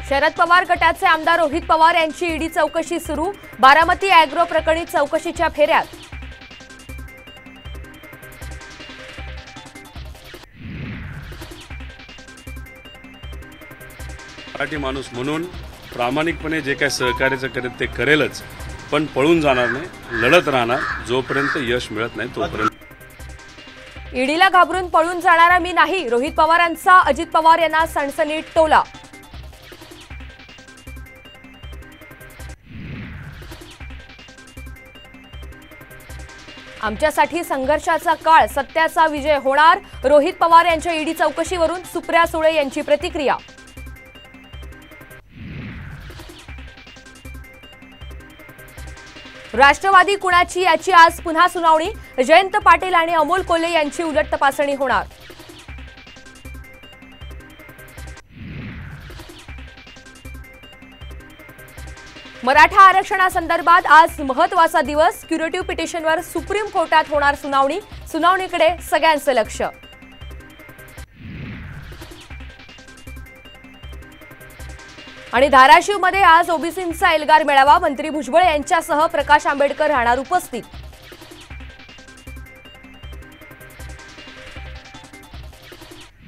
शरद पवार गटाचे आमदार रोहित पवार यांची ईडी चौकशी सुरू। बारामती अॅग्रो प्रकरणी चौकशीच्या फेऱ्यात। मराठी माणूस म्हणून प्रामाणिकपणे जे काही सहकार्य करेल ते करेलच, पण पळून जाणार नाही, लढत राहणार जोपर्यंत यश मिळत नाही तोपर्यंत। ईडीला घाबरून पळून जाणारा मी नाही, रोहित पवारांचा अजित पवार यांना सणसणीत टोला। आमच्यासाठी संघर्षाचा काळ, सत्याचा विजय होणार। रोहित पवार यांच्या ईडी चौकशीवरून सुप्रिया सुळे यांची प्रतिक्रिया। राष्ट्रवादी कुणाची याची आज पुन्हा सुनावणी। जयंत पाटील आणि अमोल कोल्हे यांची उलट तपासणी होणार। मराठा आरक्षणासंदर्भात आज महत्त्वाचा दिवस। क्युरेटिव्ह पिटिशनवर सुप्रीम कोर्टात होणार सुनावणी। सुनावणीकडे सगळ्यांचं लक्ष। आणि धाराशिवमध्ये आज ओबीसींचा एल्गार मेळावा। मंत्री भुजबळ यांच्यासह प्रकाश आंबेडकर राहणार उपस्थित।